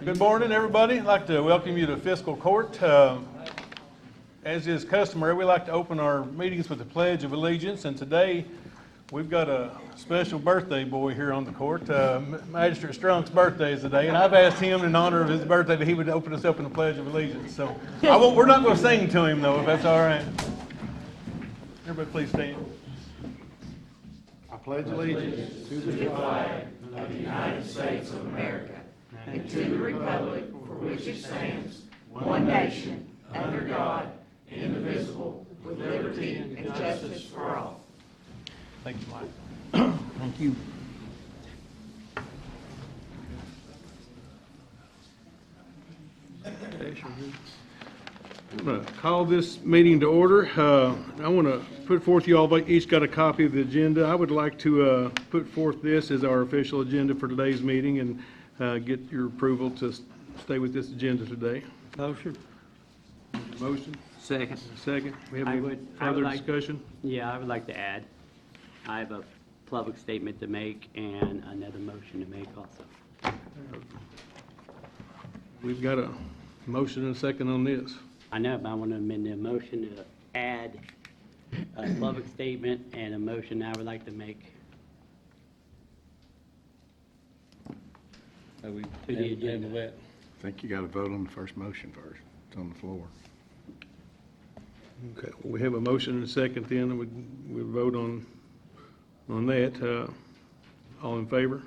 Good morning, everybody. I'd like to welcome you to Fiscal Court. As is customary, we like to open our meetings with the Pledge of Allegiance, and today we've got a special birthday boy here on the court. Magistrate Strunk's birthday is today, and I've asked him in honor of his birthday that he would open us up in the Pledge of Allegiance. So we're not going to sing to him, though, if that's all right. Everybody please stand. I pledge allegiance to the flag of the United States of America and to the republic for which it stands, one nation, under God, indivisible, with liberty and justice for all. Thank you, Mike. Thank you. I'm going to call this meeting to order. I want to put forth, you all each got a copy of the agenda. I would like to put forth this as our official agenda for today's meeting and get your approval to stay with this agenda today. Motion. Motion? Second. Second. We have I any would further like- discussion? Yeah, I would like to add, I have a public statement to make and another motion to make also. We've got a motion and a second on this. I know, but I want to amend the motion to add a public statement and a motion I would like to make to the agenda. I think you got to vote on the first motion first. It's on the floor. Okay, well, we have a motion and a second then, and we vote on that. All in favor?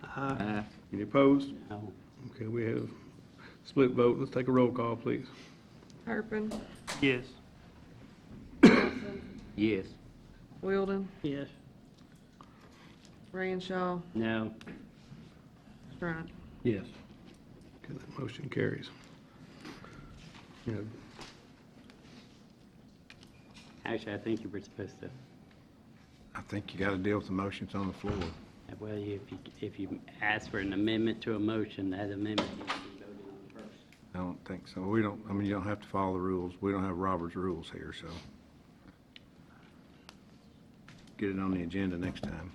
Aye. Any opposed? No. Okay, we have split vote. Let's take a roll call, please. Turpin, Yes. Yes. Wilden, Yes. Ranshaw, No. Strunk. Yes. Okay, that motion carries. You know, Actually, I think you were supposed to, I think you got to deal with the motions on the floor. well, if you ask for an amendment to a motion, that amendment needs to be voted on first. I don't think so. We don't, I mean, you don't have to follow the rules. We don't have Robert's rules here, so. Get it on the agenda next time.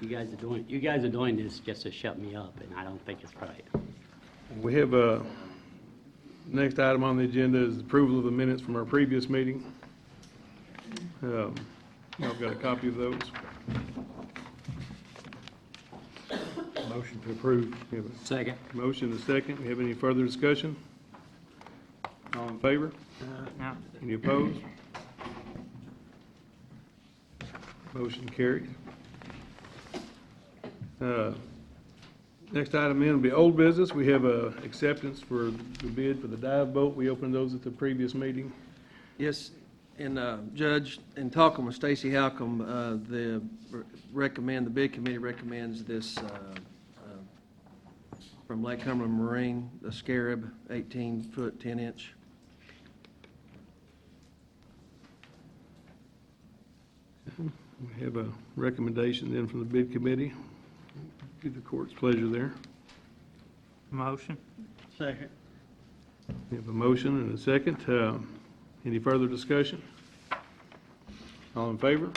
You guys are doing this just to shut me up, and I don't think it's right. we have next item on the agenda is approval of the minutes from our previous meeting. I've got a copy of those. Motion to approve. We have a Second. motion and a second. We have any further discussion? All in favor? No. Any opposed? Motion carries. Next item then will be old business. We have acceptance for the bid for the dive boat. We opened those at the previous meeting. Yes, and Judge, in talking with Stacy Halcomb, the bid committee recommends this from Lake Cumberland Marine, the Scarab, 18-foot, 10-inch. We have a recommendation then from the bid committee. Give the court's pleasure there. Motion. Second. We have a motion and a second. Any further discussion? All in favor?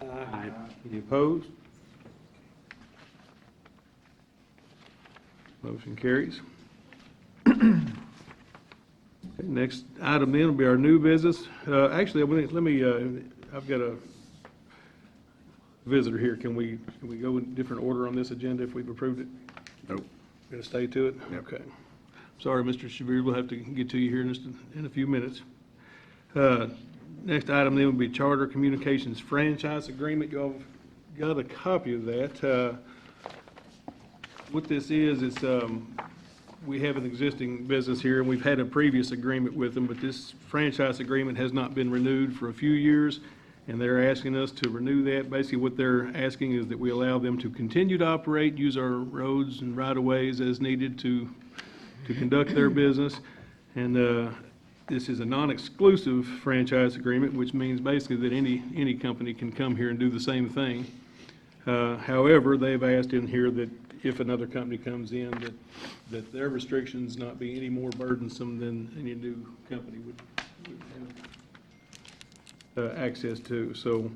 Aye. Any opposed? Motion carries. Okay, next item then will be our new business. Actually, I've got a visitor here. Can we go in different order on this agenda if we've approved it? Nope. Going to stay to it? Yep. Okay. Sorry, Mr. Shabir, we'll have to get to you here in a few minutes. Next item then will be Charter Communications Franchise Agreement. You all got a copy of that. What this is we have an existing business here, and we've had a previous agreement with them, but this franchise agreement has not been renewed for a few years, and they're asking us to renew that. Basically, what they're asking is that we allow them to continue to operate, use our roads and right-of-ways as needed to conduct their business. And this is a non-exclusive franchise agreement, which means basically that any company can come here and do the same thing. However, they've asked in here that if another company comes in, that their restrictions not be any more burdensome than any new company would have access to. So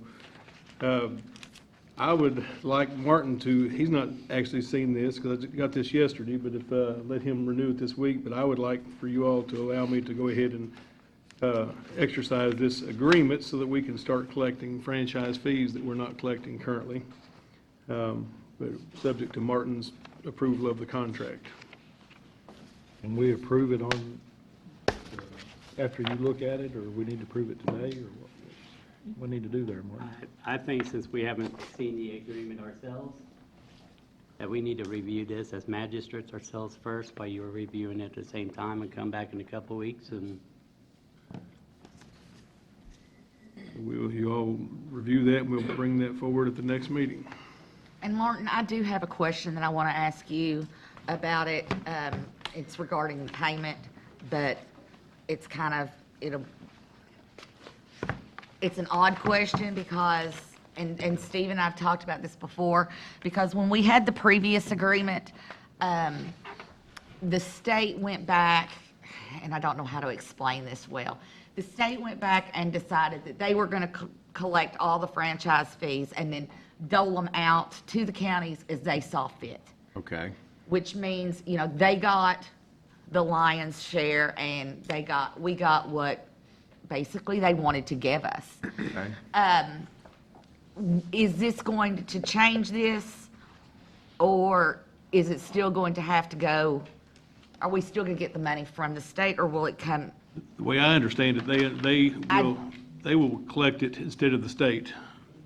I would like Martin to, he's not actually seen this, because I got this yesterday, but if, let him renew it this week, but I would like for you all to allow me to go ahead and exercise this agreement so that we can start collecting franchise fees that we're not collecting currently, but subject to Martin's approval of the contract. And we approve it on, after you look at it, or we need to approve it today, or what? What need to do there, Martin? I think since we haven't seen the agreement ourselves, that we need to review this as magistrates ourselves first while you are reviewing it at the same time and come back in a couple of weeks and You all review that, and we'll bring that forward at the next meeting. And Martin, I do have a question that I want to ask you about it. It's regarding the payment, but it's kind of, it's an odd question because, and Steve and I have talked about this before, because when we had the previous agreement, the state went back, and I don't know how to explain this well. The state went back and decided that they were going to collect all the franchise fees and then dole them out to the counties as they saw fit, Okay. which means, they got the lion's share and we got what basically they wanted to give us. Okay. Is this going to change this, or is it still going to have to go, are we still going to get the money from the state, or will it come? The way I understand it, they will collect it instead of the state.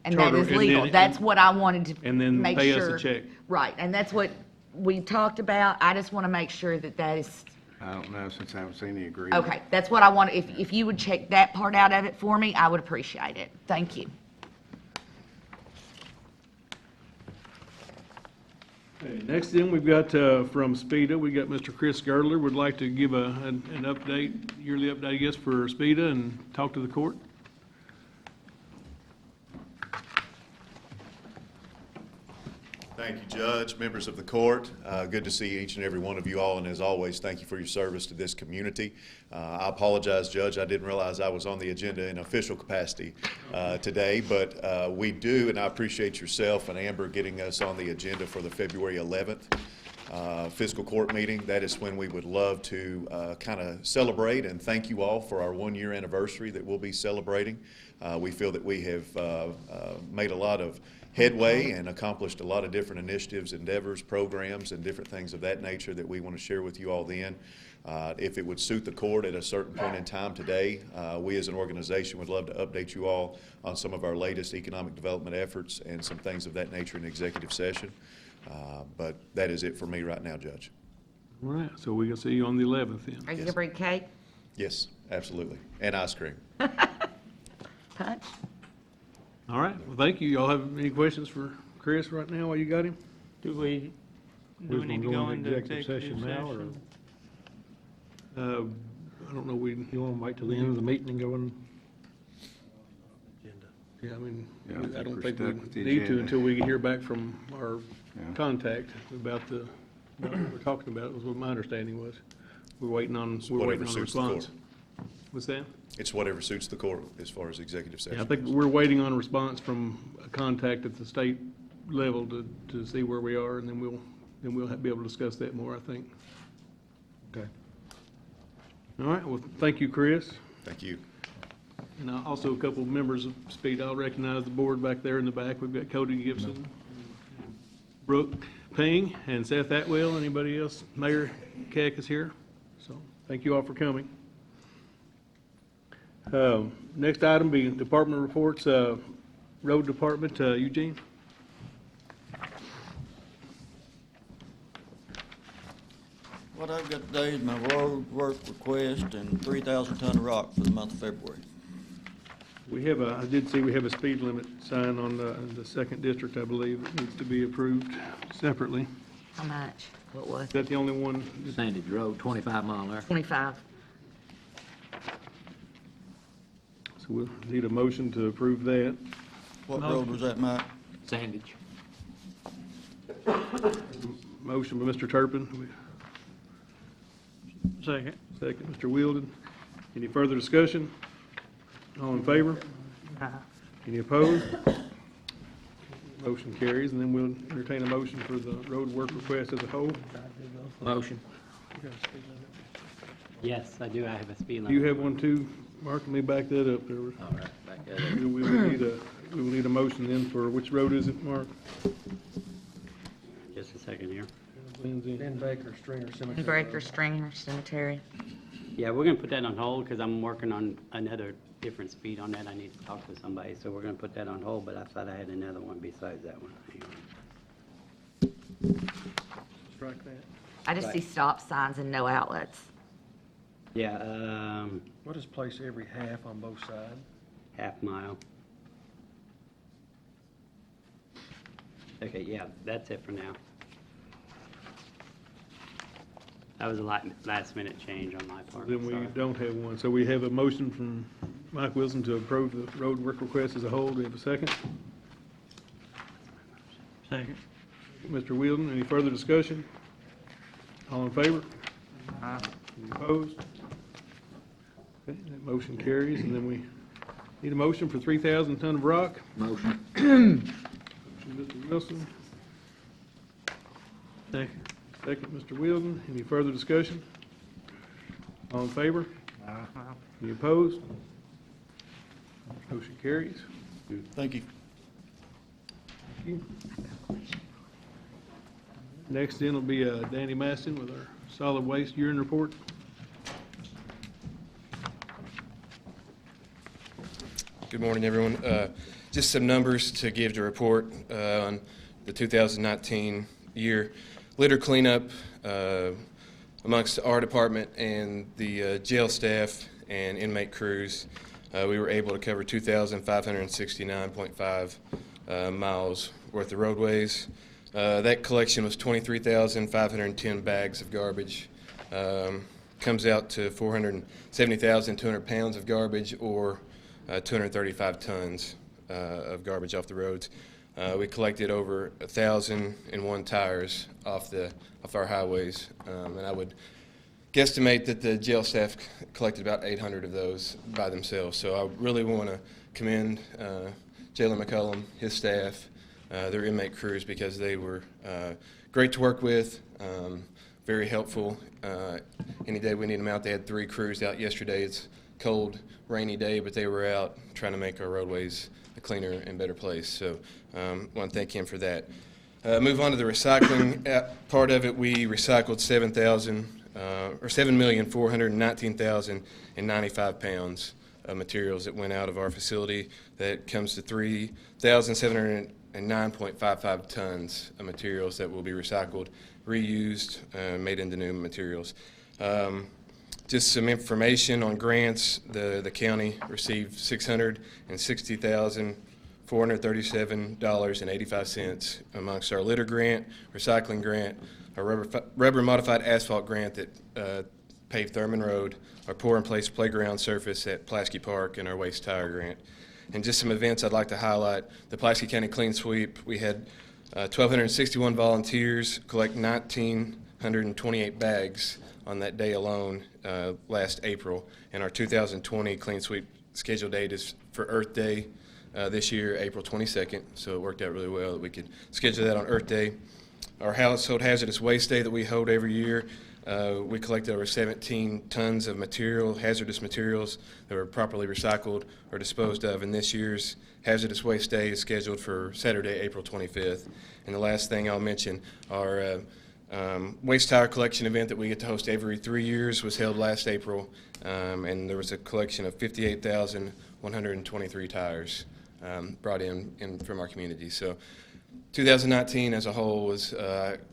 And that Charter, is and legal. then- That's what I wanted to And then make pay us sure. a check. Right, and that's what we talked about. I just want to make sure that that is, I don't know, since I haven't seen the agreement. okay, that's what I want. If you would check that part out of it for me, I would appreciate it. Thank you. Okay, next then, we've got from SPEDA, we got Mr. Chris Girdler would like to give an update, yearly update, I guess, for SPEDA and talk to the court. Thank you, Judge, members of the court. Good to see each and every one of you all, and as always, thank you for your service to this community. I apologize, Judge, I didn't realize I was on the agenda in official capacity today, but we do, and I appreciate yourself and Amber getting us on the agenda for the February 11th fiscal court meeting. That is when we would love to kind of celebrate and thank you all for our one-year anniversary that we'll be celebrating. We feel that we have made a lot of headway and accomplished a lot of different initiatives, endeavors, programs, and different things of that nature that we want to share with you all then. If it would suit the court at a certain point in time today, we as an organization would love to update you all on some of our latest economic development efforts and some things of that nature in executive session. But that is it for me right now, Judge. All right, so we can see you on the 11th then. Are you going Yes. to bring cake? Yes, absolutely. And ice cream. Punch? All right, well, thank you. Y'all have any questions for Chris right now while you got him? Do we Who's need to gonna go go into into executive executive session now, or session? I don't know, we, you want to wait till the end of the meeting and go in? yeah, I mean, Yeah, I I think don't we're think we stuck with the need to agenda. until we hear back from our Yeah. contact about what we're talking about, was what my understanding was. We're waiting on a whatever suits the court. response. What's that? It's whatever suits the court as far as executive session. Yeah, I think goes. we're waiting on a response from a contact at the state level to see where we are, and then we'll be able to discuss that more, I think. Okay. All right, well, thank you, Chris. Thank you. And also a couple of members of SPEED, I'll recognize the board back there in the back. We've got Cody Gibson, Brooke Ping, and Seth Atwell. Anybody else? Mayor Keck is here. So, thank you all for coming. Next item being department reports, Road Department, Eugene. What I've got today is my road work request and 3,000 ton of rock for the month of February. We have I did see we have a speed limit sign on the second district, I believe, that needs to be approved separately. How much? What was Is that the only one? Sandage Road, 25 mile an hour. 25. So we'll need a motion to approve that. What road was that, Mike? Sandage. Motion by Mr. Turpin, Second. second Mr. Wheeldon. Any further discussion? All in favor? Aye. Any opposed? Motion carries, and then we'll entertain a motion for the road work request as a whole. Motion. Yes, I do, I have a speed limit. Do you have one too? Mark, let me back that up there. All right, back at it. We will need a motion then for, which road is it, Mark? Just a second here. Blends in. Ben Baker, Stringer Cemetery. Breaker Stringer Cemetery. Yeah, we're gonna put that on hold because I'm working on another different speed on that. I need to talk to somebody, so we're gonna put that on hold, but I thought I had another one besides that one. Hang on. Strike that. I just see stop signs and no outlets. Yeah, What is placed every half on both sides? half mile. Okay, yeah, that's it for now. That was a last minute change on my part. Then we sorry. don't have one. So we have a motion from Mike Wilson to approve the road work request as a whole. Do we have a second? Second. Mr. Wheeldon, any further discussion? All in favor? Any opposed? Okay, that motion carries, and then we need a motion for 3,000 ton of rock. Motion. Mr. Wilson. Second. Second, Mr. Wheeldon. Any further discussion? All in favor? Any opposed? Motion carries. Thank you. Thank you. Next in will be Danny Maston with our solid waste urine report. Good morning, everyone. Just some numbers to give to report on the 2019 year. Litter cleanup amongst our department and the jail staff and inmate crews. We were able to cover 2,569.5 miles worth of roadways. That collection was 23,510 bags of garbage. Comes out to 470,200 pounds of garbage, or 235 tons of garbage off the roads. We collected over 1,001 tires off our highways, and I would guesstimate that the jail staff collected about 800 of those by themselves. So I really want to commend Jailer McCullum, his staff, their inmate crews, because they were great to work with, very helpful. Any day we need them out. They had 3 crews out yesterday. It's cold, rainy day, but they were out trying to make our roadways a cleaner and better place. So I want to thank him for that. Move on to the recycling part of it. We recycled 7,419,095 pounds of materials that went out of our facility. That comes to 3,709.55 tons of materials that will be recycled, reused, made into new materials. Just some information on grants. The county received $660,437.85 amongst our litter grant, recycling grant, our rubber modified asphalt grant that paved Thurman Road, our pour in place playground surface at Pulaski Park, and our waste tire grant. And just some events I'd like to highlight. The Pulaski County Clean Sweep. We had 1,261 volunteers collect 1,928 bags on that day alone last April. And our 2020 Clean Sweep scheduled date is for Earth Day this year, April 22nd. So it worked out really well that we could schedule that on Earth Day. Our Household Hazardous Waste Day that we hold every year, we collected over 17 tons of hazardous materials that were properly recycled or disposed of. And this year's Hazardous Waste Day is scheduled for Saturday, April 25th. And the last thing I'll mention, our waste tire collection event that we get to host every 3 years was held last April, and there was a collection of 58,123 tires brought in from our community. So 2019 as a whole was,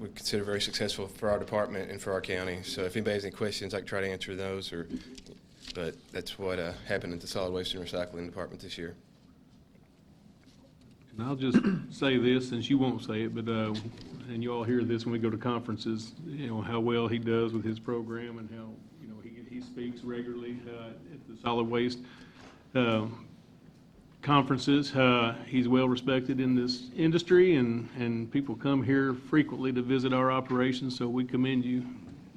we consider very successful for our department and for our county. So if anybody has any questions, I can try to answer those, but that's what happened at the Solid Waste and Recycling Department this year. And I'll just say this, since you won't say it, but, and you all hear this when we go to conferences, how well he does with his program and how, he speaks regularly at the solid waste conferences. He's well respected in this industry, and people come here frequently to visit our operations, so we commend you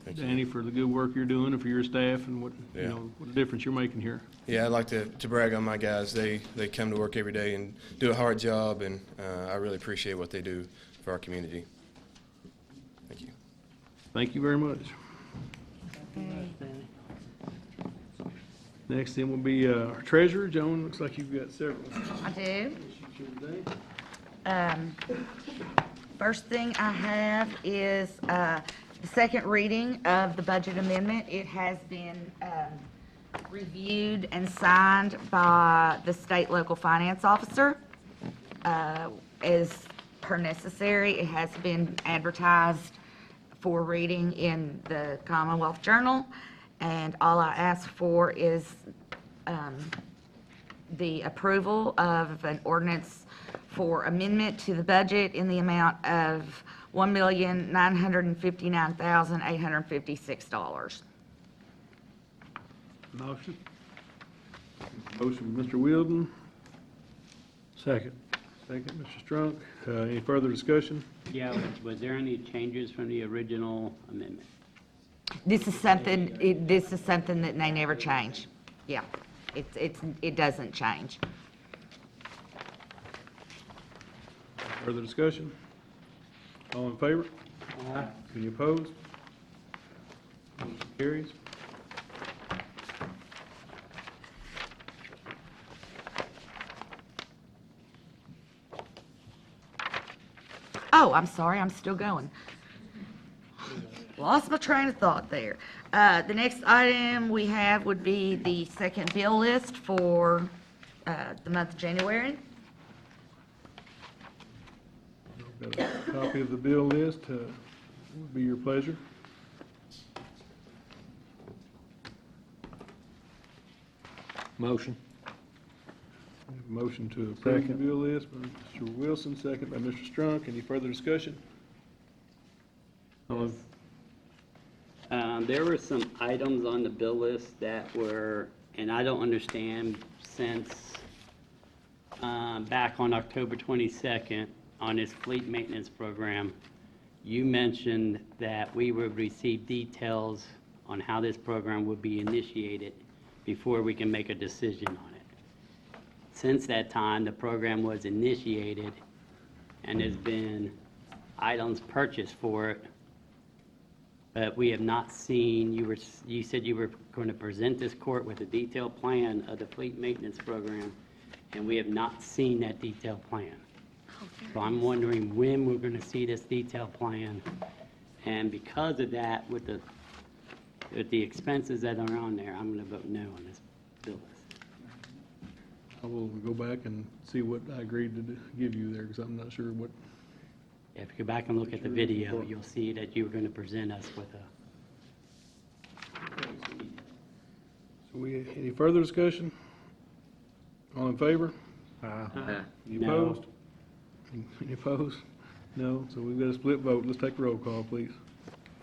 Thank you. Danny, for the good work you're doing and for your staff and what, you Yeah. know, what a difference you're making here. Yeah, I'd like to brag on my guys. They come to work every day and do a hard job, and I really appreciate what they do for our community. Thank you. Thank you very much. Next then will be our treasurer. Joan, looks like you've got several. I do. Today. First thing I have is the second reading of the budget amendment. It has been reviewed and signed by the state local finance officer. As per necessary, it has been advertised for reading in the Commonwealth Journal, and all I ask for is the approval of an ordinance for amendment to the budget in the amount of $1,959,856. Motion. Motion from Mr. Wilden, Second. second, Mr. Strunk. Any further discussion? Yeah, was there any changes from the original amendment? This is something that they never change. Yeah, it doesn't change. Further discussion? All in favor? Any opposed? Motion carries. Oh, I'm sorry, I'm still going. Lost my train of thought there. The next item we have would be the second bill list for the month of January. Got a copy of the bill list. Would be your pleasure. Motion. We have a motion to approve the Second. bill list by Mr. Wilson, second by Mr. Strunk. Any further discussion? All in- There were some items on the bill list that were, and I don't understand, since back on October 22nd, on this fleet maintenance program, you mentioned that we would receive details on how this program would be initiated before we can make a decision on it. Since that time, the program was initiated, and there's been items purchased for it, but we have not seen, you said you were going to present this court with a detailed plan of the fleet maintenance program, and we have not seen that detailed plan. So I'm wondering when we're going to see this detailed plan, and because of that, with the expenses that are on there, I'm going to vote no on this bill list. I will go back and see what I agreed to give you there, because I'm not sure what. If you go back and look at the video, you'll see that you were going to present us with a, So any further discussion? All in favor? Any No. opposed? Any opposed? No, so we've got a split vote. Let's take a roll call, please.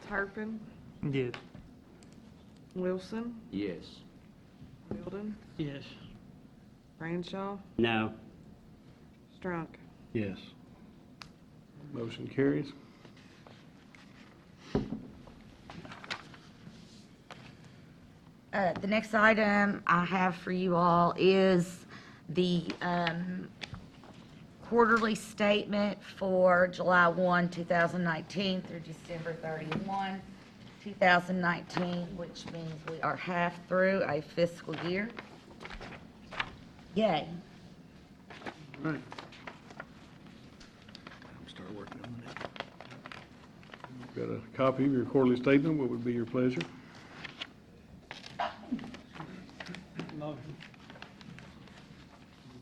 Turpin, Yes. Wilson, Yes. Wilden, Yes. Branshaw, no. Strunk. Yes. Motion carries. The next item I have for you all is the quarterly statement for July 1, 2019 through December 31, 2019, which means we are half through a fiscal year. Yay. All right. Start working on that. Got a copy of your quarterly statement. What would be your pleasure?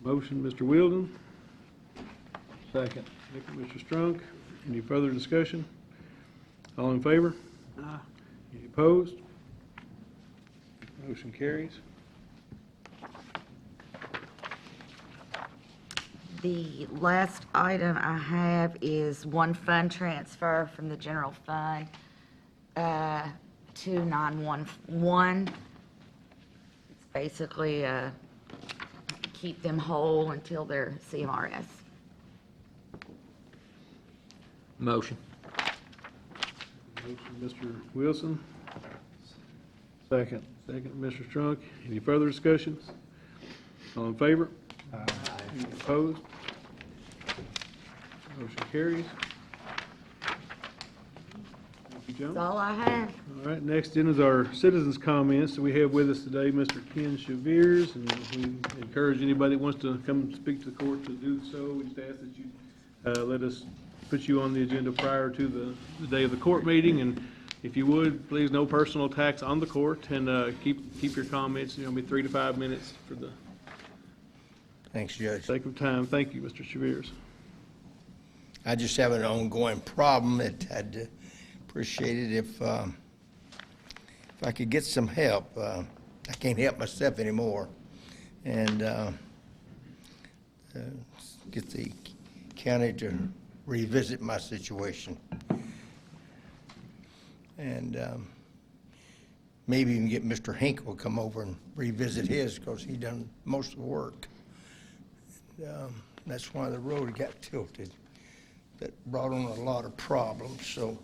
Motion, Mr. Wilden. Second. Second, Mr. Strunk. Any further discussion? All in favor? Any opposed? Motion carries. The last item I have is one fund transfer from the general fund to 911. It's basically keep them whole until their CMRS. Motion. Mr. Wilson. Second, Mr. Strunk. Any further discussions? All in favor? Any opposed? Motion carries. Thank you, Joan. That's all I have. All right, next in is our citizens' comments. So we have with us today Mr. Ken Shavers, and we encourage anybody that wants to come speak to the court to do so. We just ask that you let us put you on the agenda prior to the day of the court meeting, and if you would, please, no personal attacks on the court, and keep your comments, be 3 to 5 minutes for the Thanks, Judge. sake of time. Thank you, Mr. Shavers. I just have an ongoing problem that I'd appreciate it if I could get some help. I can't help myself anymore. And get the county to revisit my situation. And maybe even get Mr. Hinkle to come over and revisit his, because he done most of the work. That's why the road got tilted. That brought on a lot of problems. So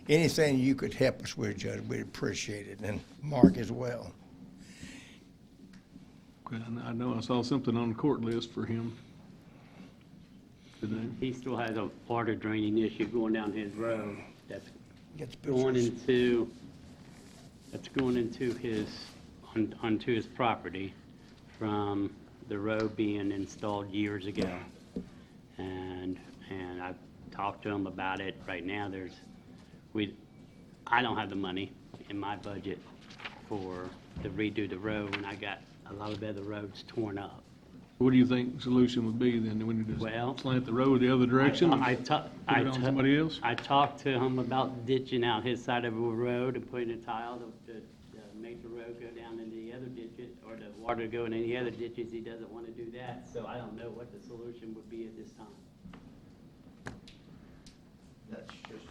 anything you could help us with, Judge, we'd appreciate it, and Mark as well. Okay, I know I saw something on the court list for him today. He still has a water draining issue going down his road that's Gets going pictures. into onto his property from the road being installed years ago. And I've talked to him about it. Right now, I don't have the money in my budget to redo the road, and I got a lot of other roads torn up. What do you think the solution would be then? Do we need to Well, slant the road the other direction? I Put it on somebody else? I talked to him about ditching out his side of a road and putting a tile to make the road go down into the other ditches, or the water go in any other ditches. He doesn't want to do that, so I don't know what the solution would be at this time. That's just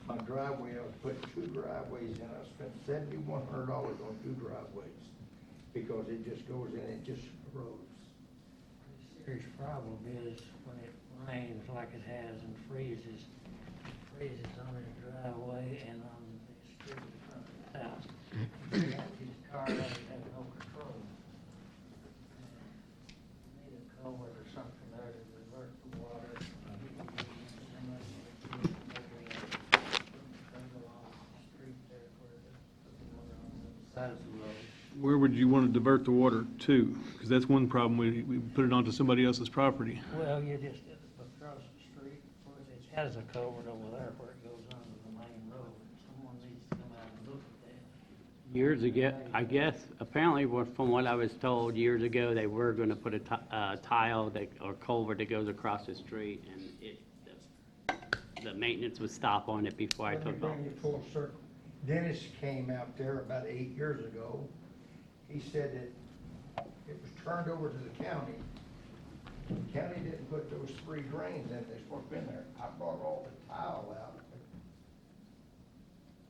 my driveway. I was putting 2 driveways in. I spent $7,100 on 2 driveways because it just goes in, it just erodes. The serious problem is when it rains like it has and freezes, it freezes on his driveway and on the street in front of the house. He got his car out, he has no control. Need a culvert or something there to divert the water. Side of the road. Where would you want to divert the water to? Because that's one problem, we put it onto somebody else's property. Well, you just across the street, of course, it has a culvert over there where it goes onto the main road. Someone needs to come out and look at that. Years ago, I guess, apparently, from what I was told, years ago, they were going to put a tile or culvert that goes across the street, and the maintenance would stop on it before I Let me took off. bring you full circle. Dennis came out there about 8 years ago. He said that it was turned over to the county. The county didn't put those 3 drains in, they're supposed to be in there. I brought all the tile out,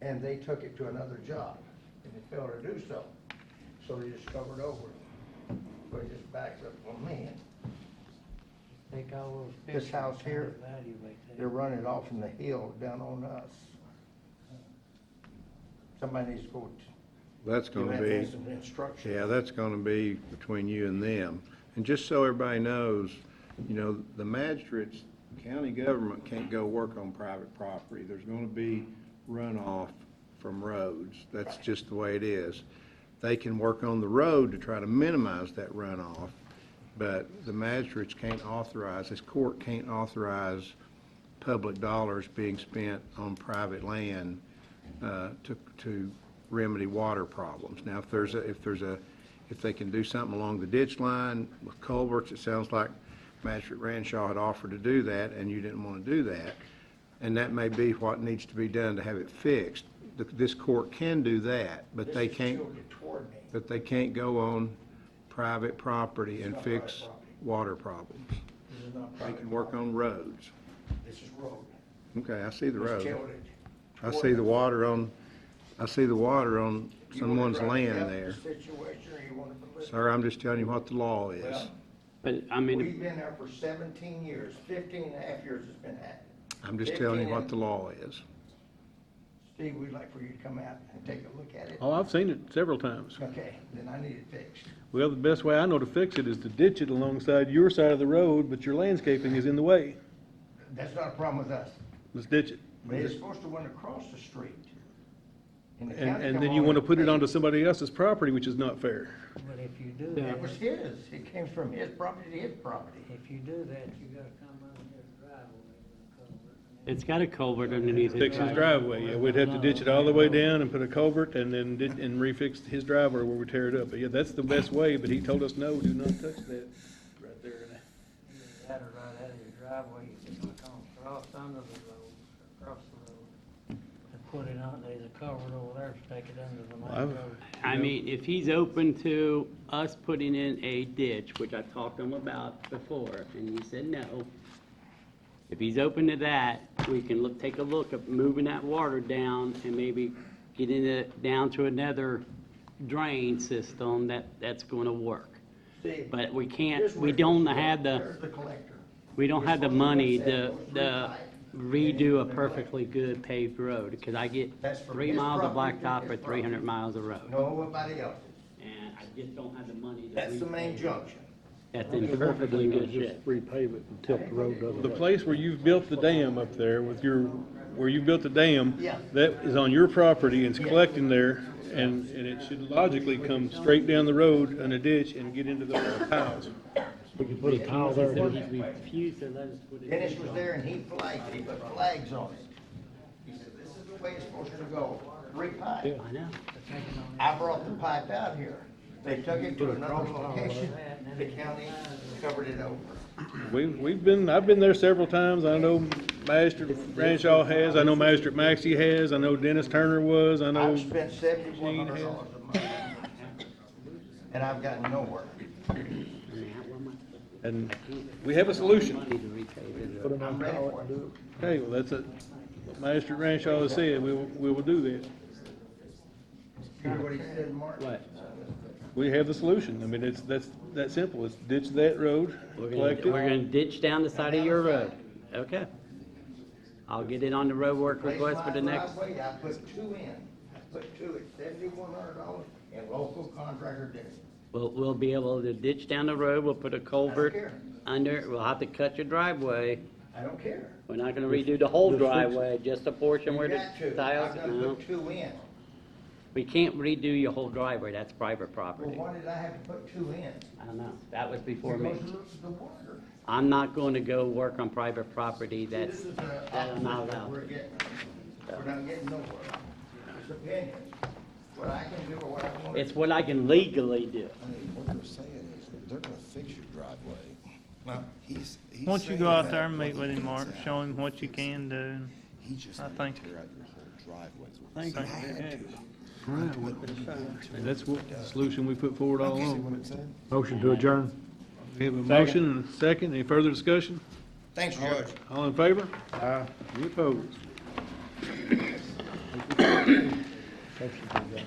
and they took it to another job, and they failed to do so. So they just covered over it. So it just backs up on me. Take all those This pictures house and here, evaluate that. they're running it off from the hill down on us. Somebody needs to go That's give gonna that be, man some instruction. yeah, that's gonna be between you and them. And just so everybody knows, the magistrates, county government can't go work on private property. There's gonna be runoff from roads. That's just the way it is. They can work on the road to try to minimize that runoff, but the magistrates can't authorize, this court can't authorize public dollars being spent on private land to remedy water problems. Now, if they can do something along the ditch line with culverts, it sounds like Magistrate Ranshaw had offered to do that, and you didn't want to do that. And that may be what needs to be done to have it fixed. This court can do that, but they can't, go on private property and fix water problems. This is not They private can work property. on roads. This is road. Okay, I see the Just road. killed it. I see the water on You someone's wanna try to land help there. the situation, or you want to listen? Sir, I'm just telling you what the law is. Well, But, I mean, we've been there for 17 years, 15 and a half years it's been happening. I'm just telling you what the law is. Steve, we'd like for you to come out and take a look at it. Oh, I've seen it several times. Okay, then I need it fixed. Well, the best way I know to fix it is to ditch it alongside your side of the road, but your landscaping is in the way. That's not a problem with us. Let's ditch it. But it's supposed to run across the street. And the And, county and come then you on want to and put it pay. onto somebody else's property, which is not fair. But if you do that, It was his. It came from his property to his property. if you do that, you gotta come under his driveway with a culvert. It's got a culvert underneath it. Fix his driveway, yeah, we'd have to ditch it all the way down and put a culvert and then and refix his driveway where we tear it up. But yeah, that's the best way, but he told us, no, do not touch that right there. Either that or right out of your driveway, you can come across under the road, across the road, and put it on, there's a culvert over there to take it under the Well, main road. I mean, if he's open to us putting in a ditch, which I talked to him about before, and he said no. If he's open to that, we can take a look at moving that water down and maybe getting it down to another drain system that's gonna work. Steve, But we can't, here's we where- don't have There's the collector. we don't have the money to redo a perfectly good paved road, because I get That's from 3 his miles of property to blacktop his or 300 miles of road. Nobody else's. And I just don't have the money to. That's the main junction. That's in perfectly good Just shape. repave it and tilt the road the other The way. place where you've built the dam up there with where you built the dam, Yeah. that is on your property and it's collecting there, and it should logically come straight down the road in a ditch and get into the piles. We can put a tile there. So and he refused to let us put it. Dennis was there and he flagged it. He put flags on it. He said, this is the way it's supposed to go. Repipe. I know. I brought the pipe out here. They took it to another location. The county covered it over. I've been there several times. I know Magistrate Ranshaw has, I know Magistrate Maxey has, I know Dennis Turner was, I know. I've spent $7,100 a month. And I've gotten nowhere. And we have a solution. Money to repave it. Put it I'm on ready tile for and it. do it. Okay, well, that's what Magistrate Ranshaw has said, we will do that. You hear what he said, Mark? What? We have the solution. I mean, that's that simple. It's ditch that road, collect We're it. gonna ditch down the side of your road. Okay. I'll get it on the road work request for the next. Place my driveway, I put two in. I put two at $7,100 and local contractor did it. We'll be able to ditch down the road, we'll put a culvert care. under, we'll have to cut your driveway. I don't care. We're not gonna redo the whole Just fix it. driveway, just a portion You where the got to. tiles, I've got to no. put two in. We can't redo your whole driveway, that's private Well, property. why did I have to put two in? I don't know, that was before me. Because of the water. I'm not going to go work on private property See, that's, this is the that I'm not opposite that allowed. we're getting. We're not getting nowhere. It's opinions. What I can do or what I want. It's what I can legally do. I mean, what they're saying is they're gonna fix your driveway. Well, He's Once you saying go out that, there and but meet with him, he Mark, thinks show him that what you fix can do. He just I had to think- tear out your whole driveway. Thank He you. had to. And that's what the solution we put forward all See what along. I'm saying? Motion to adjourn. We have a motion and a second. Any further discussion? Thanks, Judge. All in favor? Any opposed? Motion to adjourn.